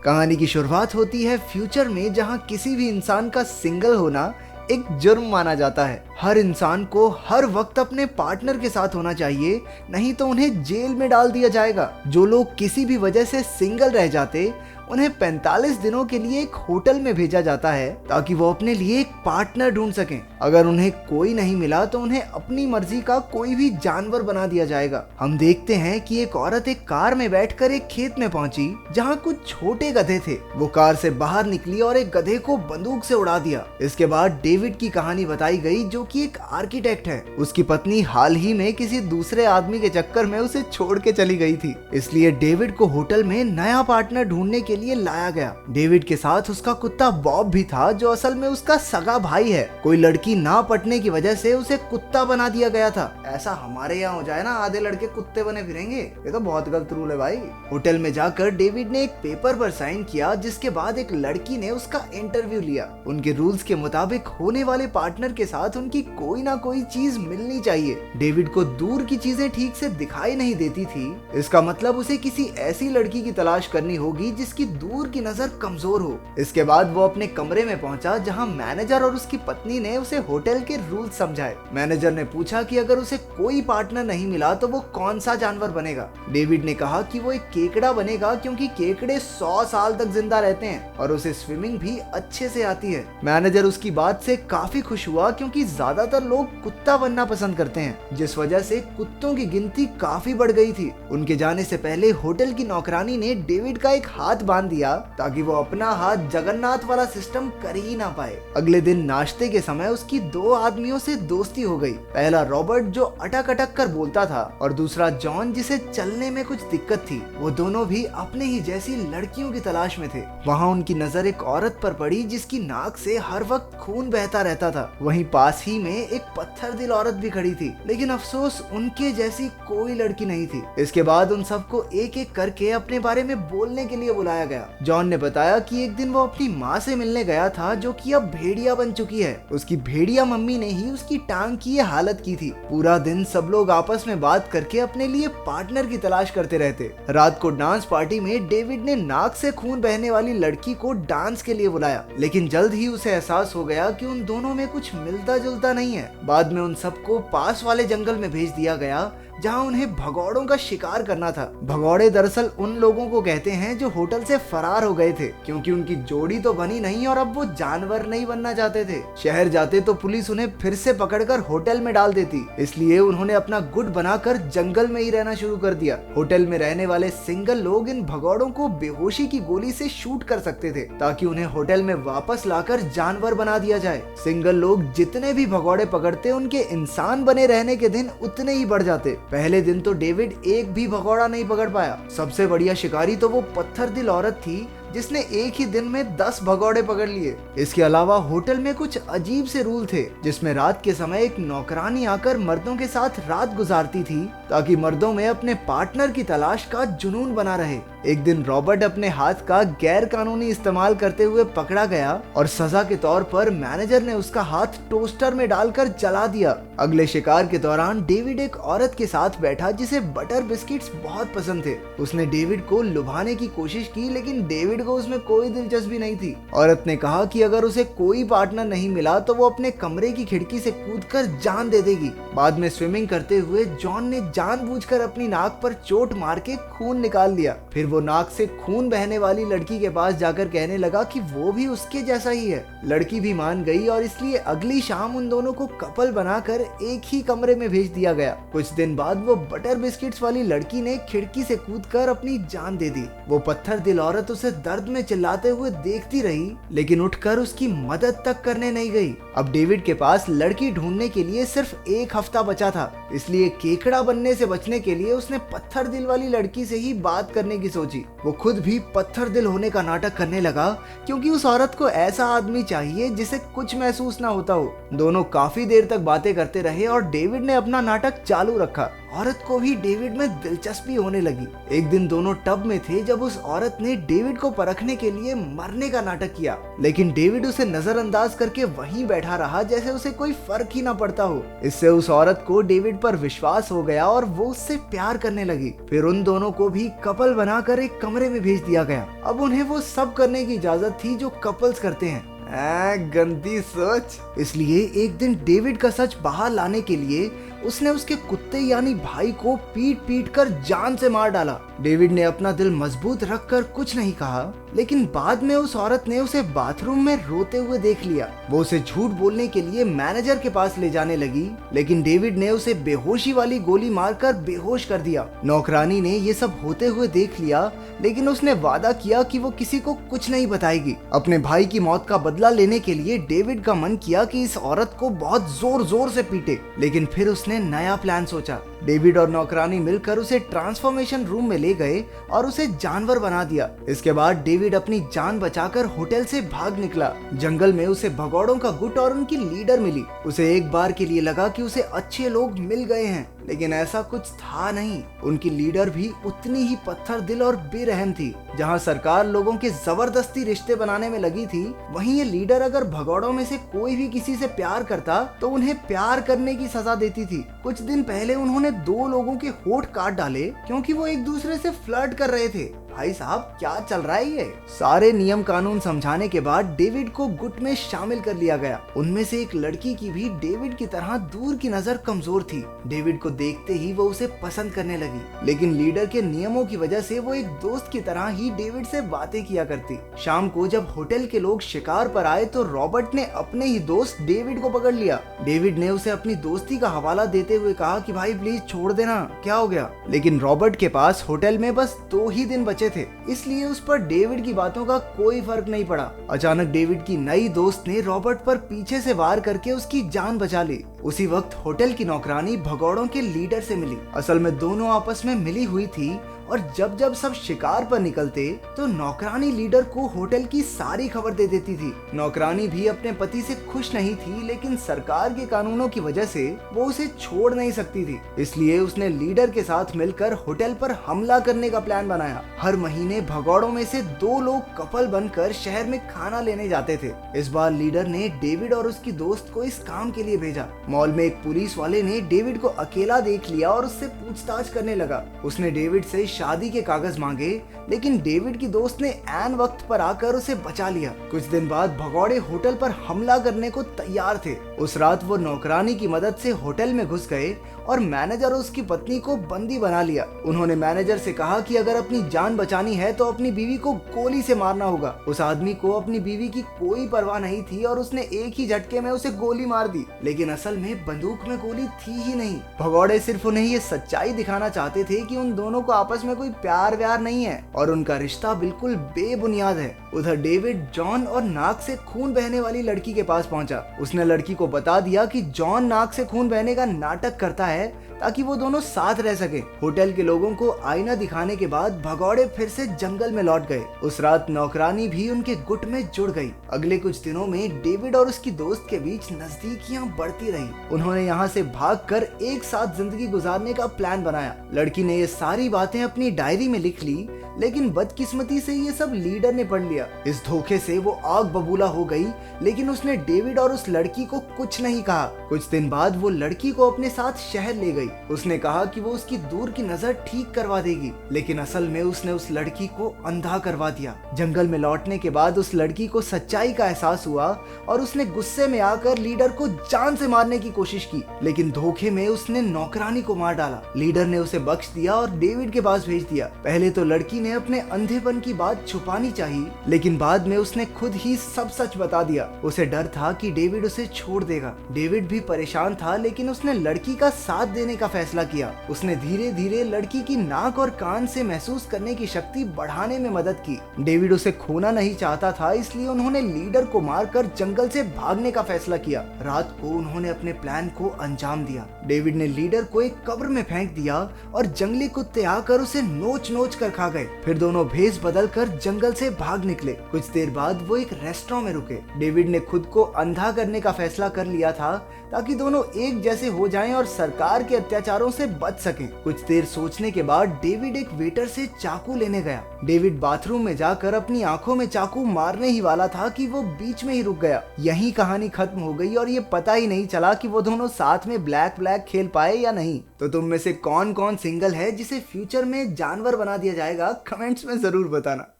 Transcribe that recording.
कहानी की शुरुआत होती है फ्यूचर में, जहां किसी भी इंसान का सिंगल होना एक जुर्म माना जाता है। हर इंसान को हर वक्त अपने पार्टनर के साथ होना चाहिए, नहीं तो उन्हें जेल में डाल दिया जाएगा। जो लोग किसी भी वजह से सिंगल रह जाते उन्हें 45 दिनों के लिए एक होटल में भेजा जाता है ताकि वो अपने लिए एक पार्टनर ढूंढ सकें। अगर उन्हें कोई नहीं मिला तो उन्हें अपनी मर्जी का कोई भी जानवर बना दिया जाएगा। हम देखते हैं कि एक औरत एक कार में बैठकर एक खेत में पहुंची जहां कुछ छोटे गधे थे। वो कार से बाहर निकली और एक गधे को बंदूक से उड़ा दिया। इसके बाद डेविड की कहानी बताई गई, जो कि एक आर्किटेक्ट है। उसकी पत्नी हाल ही में किसी दूसरे आदमी के चक्कर में उसे छोड़ के चली गई थी, इसलिए डेविड को होटल में नया पार्टनर ढूंढने के लिए लाया गया। डेविड के साथ उसका कुत्ता बॉब भी था, जो असल में उसका सगा भाई है। कोई लड़की ना पटने की वजह से उसे कुत्ता बना दिया गया था। ऐसा हमारे यहाँ हो जाए ना, आधे लड़के कुत्ते बने फिरेंगे, ये तो बहुत गलत रूल है भाई। होटल में जाकर डेविड ने एक पेपर पर साइन किया, जिसके बाद एक लड़की ने उसका इंटरव्यू लिया। उनके रूल्स के मुताबिक होने वाले पार्टनर के साथ उनकी कोई ना कोई चीज मिलनी चाहिए। डेविड को दूर की चीजें ठीक से दिखाई नहीं देती थी, इसका मतलब उसे किसी ऐसी लड़की की तलाश करनी होगी जिसकी दूर की नजर कमजोर हो। इसके बाद वो अपने कमरे में पहुंचा, जहां मैनेजर और उसकी पत्नी ने उसे होटल के रूल समझाए। मैनेजर ने पूछा कि अगर उसे कोई पार्टनर नहीं मिला तो वो कौन सा जानवर बनेगा। डेविड ने कहा कि वो एक केकड़ा बनेगा, क्योंकि केकड़े 100 साल तक जिंदा रहते हैं और उसे स्विमिंग भी अच्छे से आती है। मैनेजर उसकी बात से काफी खुश हुआ, क्योंकि ज्यादातर लोग कुत्ता बनना पसंद करते हैं, जिस वजह से कुत्तों की गिनती काफी बढ़ गई थी। उनके जाने से पहले होटल की नौकरानी ने डेविड का एक हाथ बांध दिया ताकि वो अपना हाथ जगन्नाथ वाला सिस्टम कर ही ना पाए। अगले दिन नाश्ते के समय उसकी 2 आदमियों से दोस्ती हो गई। पहला रॉबर्ट, जो अटक अटक कर बोलता था, और दूसरा जॉन, जिसे चलने में कुछ दिक्कत थी। वो दोनों भी अपने ही जैसी लड़कियों की तलाश में थे। वहाँ उनकी नजर एक औरत पर पड़ी जिसकी नाक से हर वक्त खून बहता रहता था। वहीं पास ही में एक पत्थर दिल औरत भी खड़ी थी, लेकिन अफसोस उनके जैसी कोई लड़की नहीं थी। इसके बाद उन सबको एक एक करके अपने बारे में बोलने के लिए बुलाया गया। जॉन ने बताया कि एक दिन वो अपनी माँ से मिलने गया था, जो कि अब भेड़िया बन चुकी है। उसकी भेड़िया मम्मी ने ही उसकी टांग की ये हालत की थी। पूरा दिन सब लोग आपस में बात करके अपने लिए पार्टनर की तलाश करते रहते। रात को डांस पार्टी में डेविड ने नाक से खून बहने वाली लड़की को डांस के लिए बुलाया, लेकिन जल्द ही उसे एहसास हो गया कि उन दोनों में कुछ मिलता जुलता नहीं है। बाद में उन सबको पास वाले जंगल में भेज दिया गया, जहां उन्हें भगौड़ों का शिकार करना था। भगौड़े दरअसल उन लोगों को कहते हैं जो होटल से फरार हो गए थे, क्योंकि उनकी जोड़ी तो बनी नहीं और अब वो जानवर नहीं बनना चाहते थे। शहर जाते तो पुलिस उन्हें फिर से पकड़कर होटल में डाल देती, इसलिए उन्होंने अपना गुट बनाकर जंगल में ही रहना शुरू कर दिया। होटल में रहने वाले सिंगल लोग इन भगौड़ों को बेहोशी की गोली से शूट कर सकते थे, ताकि उन्हें होटल में वापस लाकर जानवर बना दिया जाए। सिंगल लोग जितने भी भगौड़े पकड़ते, उनके इंसान बने रहने के दिन उतने ही बढ़ जाते। पहले दिन तो डेविड एक भी भगौड़ा नहीं पकड़ पाया। सबसे बढ़िया शिकारी तो वो पत्थर दिल औरत थी, जिसने एक ही दिन में 10 भगौड़े पकड़ लिए। इसके अलावा होटल में कुछ अजीब से रूल थे, जिसमें रात के समय एक नौकरानी आकर मर्दों के साथ रात गुजारती थी, ताकि मर्दों में अपने पार्टनर की तलाश का जुनून बना रहे। एक दिन रॉबर्ट अपने हाथ का गैर कानूनी इस्तेमाल करते हुए पकड़ा गया और सजा के तौर पर मैनेजर ने उसका हाथ टोस्टर में डालकर जला दिया। अगले शिकार के दौरान डेविड एक औरत के साथ बैठा जिसे बटर बिस्किट्स बहुत पसंद थे। उसने डेविड को लुभाने की कोशिश की, लेकिन डेविड को उसमें कोई दिलचस्पी नहीं थी। औरत ने कहा कि अगर उसे कोई पार्टनर नहीं मिला तो वो अपने कमरे की खिड़की से कूदकर जान दे देगी। बाद में स्विमिंग करते हुए जॉन ने जानबूझकर अपनी नाक पर चोट मार के खून निकाल लिया। फिर वो नाक से खून बहने वाली लड़की के पास जाकर कहने लगा कि वो भी उसके जैसा ही है। लड़की भी मान गई और इसलिए अगली शाम उन दोनों को कपल बनाकर एक ही कमरे में भेज दिया गया। कुछ दिन बाद वो बटर बिस्किट्स वाली लड़की ने खिड़की से कूदकर अपनी जान दे दी। वो पत्थर दिल औरत उसे दर्द में चिल्लाते हुए देखती रही, लेकिन उठकर उसकी मदद तक करने नहीं गई। अब डेविड के पास लड़की ढूंढने के लिए सिर्फ 1 हफ्ता बचा था, इसलिए केकड़ा बनने से बचने के लिए उसने पत्थर दिल वाली लड़की से ही बात करने की सोची। वो खुद भी पत्थर दिल होने का नाटक करने लगा, क्योंकि उस औरत को ऐसा आदमी चाहिए जिसे कुछ महसूस ना होता हो। दोनों काफी देर तक बातें करते रहे और डेविड ने अपना नाटक चालू रखा। औरत को भी डेविड में दिलचस्पी होने लगी। एक दिन दोनों टब में थे जब उस औरत ने डेविड को परखने के लिए मरने का नाटक किया, लेकिन डेविड उसे नजरअंदाज करके वहीं बैठा रहा जैसे उसे कोई फर्क ही ना पड़ता हो। इससे उस औरत को डेविड पर विश्वास हो गया और वो उससे प्यार करने लगी। फिर उन दोनों को भी कपल बनाकर एक कमरे में भेज दिया गया। अब उन्हें वो सब करने की इजाजत थी जो कपल्स करते हैं। गंदी सोच। इसलिए एक दिन डेविड का सच बाहर लाने के लिए उसने उसके कुत्ते यानी भाई को पीट पीट कर जान से मार डाला। डेविड ने अपना दिल मजबूत रखकर कुछ नहीं कहा, लेकिन बाद में उस औरत ने उसे बाथरूम में रोते हुए देख लिया। वो उसे झूठ बोलने के लिए मैनेजर के पास ले जाने लगी, लेकिन डेविड ने उसे बेहोशी वाली गोली मारकर बेहोश कर दिया। नौकरानी ने ये सब होते हुए देख लिया, लेकिन उसने वादा किया कि वो किसी को कुछ नहीं बताएगी। अपने भाई की मौत का बदला लेने के लिए डेविड का मन किया कि इस औरत को बहुत जोर जोर से पीटे, लेकिन फिर उसने नया प्लान सोचा। डेविड और नौकरानी मिलकर उसे ट्रांसफॉर्मेशन रूम में ले गए और उसे जानवर बना दिया। इसके बाद डेविड अपनी जान बचाकर होटल से भाग निकला। जंगल में उसे भगौड़ों का गुट और उनकी लीडर मिली। उसे एक बार के लिए लगा कि उसे अच्छे लोग मिल गए हैं, लेकिन ऐसा कुछ था नहीं। उनकी लीडर भी उतनी ही पत्थर दिल और बेरहम थी। जहां सरकार लोगों के जबरदस्ती रिश्ते बनाने में लगी थी, वहीं ये लीडर अगर भगौड़ों में से कोई भी किसी से प्यार करता तो उन्हें प्यार करने की सजा देती थी। कुछ दिन पहले उन्होंने 2 लोगों के होठ काट डाले क्योंकि वो एक दूसरे से फ्लर्ट कर रहे थे। भाई साहब, क्या चल रहा है ये? सारे नियम कानून समझाने के बाद डेविड को गुट में शामिल कर लिया गया। उनमें से एक लड़की की भी डेविड की तरह दूर की नजर कमजोर थी। डेविड को देखते ही वो उसे पसंद करने लगी, लेकिन लीडर के नियमों की वजह से वो एक दोस्त की तरह ही डेविड से बातें किया करती। शाम को जब होटल के लोग शिकार पर आए तो रॉबर्ट ने अपने ही दोस्त डेविड को पकड़ लिया। डेविड ने उसे अपनी दोस्ती का हवाला देते हुए कहा कि भाई प्लीज छोड़ देना, क्या हो गया? लेकिन रॉबर्ट के पास होटल में बस 2 ही दिन बचे थे, इसलिए उस पर डेविड की बातों का कोई फर्क नहीं पड़ा। अचानक डेविड की नई दोस्त ने रॉबर्ट पर पीछे से वार करके उसकी जान बचा ली। उसी वक्त होटल की नौकरानी भगौड़ों के लीडर से मिली। असल में दोनों आपस में मिली हुई थी और जब जब सब शिकार पर निकलते तो नौकरानी लीडर को होटल की सारी खबर दे देती थी। नौकरानी भी अपने पति से खुश नहीं थी, लेकिन सरकार के कानूनों की वजह से वो उसे छोड़ नहीं सकती थी। इसलिए उसने लीडर के साथ मिलकर होटल पर हमला करने का प्लान बनाया। हर महीने भगौड़ों में से 2 लोग कपल बनकर शहर में खाना लेने जाते थे। इस बार लीडर ने डेविड और उसकी दोस्त को इस काम के लिए भेजा। मॉल में एक पुलिस वाले ने डेविड को अकेला देख लिया और उससे पूछताछ करने लगा। उसने डेविड से शादी के कागज मांगे, लेकिन डेविड की दोस्त ने ऐन वक्त पर आकर उसे बचा लिया। कुछ दिन बाद भगौड़े होटल पर हमला करने को तैयार थे। उस रात वो नौकरानी की मदद से होटल में घुस गए और मैनेजर और उसकी पत्नी को बंदी बना लिया। उन्होंने मैनेजर से कहा कि अगर अपनी जान बचानी है तो अपनी बीवी को गोली से मारना होगा। उस आदमी को अपनी बीवी की कोई परवाह नहीं थी और उसने एक ही झटके में उसे गोली मार दी, लेकिन असल में बंदूक में गोली थी ही नहीं। भगौड़े सिर्फ उन्हें ये सच्चाई दिखाना चाहते थे कि उन दोनों को आपस में कोई प्यार व्यार नहीं है और उनका रिश्ता बिल्कुल बेबुनियाद है। उधर डेविड जॉन और नाक से खून बहने वाली लड़की के पास पहुंचा। उसने लड़की को बता दिया कि जॉन नाक से खून बहने का नाटक करता है ताकि वो दोनों साथ रह सके। होटल के लोगों को आईना दिखाने के बाद भगौड़े फिर से जंगल में लौट गए। उस रात नौकरानी भी उनके गुट में जुड़ गई। अगले कुछ दिनों में डेविड और उसकी दोस्त के बीच नजदीकियां बढ़ती रही। उन्होंने यहाँ से भागकर एक साथ जिंदगी गुजारने का प्लान बनाया। लड़की ने ये सारी बातें अपनी डायरी में लिख ली, लेकिन बदकिस्मती से ये सब लीडर ने पढ़ लिया। इस धोखे से वो आग बबूला हो गई, लेकिन उसने डेविड और उस लड़की को कुछ नहीं कहा। कुछ दिन बाद वो लड़की को अपने साथ शहर ले गई। उसने कहा कि वो उसकी दूर की नजर ठीक करवा देगी, लेकिन असल में उसने उस लड़की को अंधा करवा दिया। जंगल में लौटने के बाद उस लड़की को सच्चाई का एहसास हुआ और उसने गुस्से में आकर लीडर को जान से मारने की कोशिश की, लेकिन धोखे में उसने नौकरानी को मार डाला। लीडर ने उसे बख्श दिया और डेविड के पास भेज दिया। पहले तो लड़की ने अपने अंधेपन की बात छुपानी चाहिए, लेकिन बाद में उसने खुद ही सब सच बता दिया। उसे डर था कि डेविड उसे छोड़ देगा। डेविड भी परेशान था, लेकिन उसने लड़की का साथ देने का फैसला किया। उसने धीरे धीरे लड़की की नाक और कान से महसूस करने की शक्ति बढ़ाने में मदद की। डेविड उसे खोना नहीं चाहता था, इसलिए उन्होंने लीडर को मारकर जंगल से भागने का फैसला किया। रात को उन्होंने अपने प्लान को अंजाम दिया। डेविड ने लीडर को एक कब्र में फेंक दिया और जंगली कुत्ते आकर उसे नोच नोच कर खा गए। फिर दोनों भेष बदल कर जंगल से भाग निकले। कुछ देर बाद वो एक रेस्टोरेंट में रुके। डेविड ने खुद को अंधा करने का फैसला कर लिया था ताकि दोनों एक जैसे हो जाएं और सरकार सरकार के अत्याचारों से बच सकें। कुछ देर सोचने के बाद डेविड एक वेटर से चाकू लेने गया। डेविड बाथरूम में जाकर अपनी आंखों में चाकू मारने ही वाला था कि वो बीच में ही रुक गया। यही कहानी खत्म हो गई और ये पता ही नहीं चला कि वो दोनों साथ में ब्लैक ब्लैक खेल पाए या नहीं। तो तुम में से कौन कौन सिंगल है जिसे फ्यूचर में जानवर बना दिया जाएगा, कमेंट्स में जरूर बताना।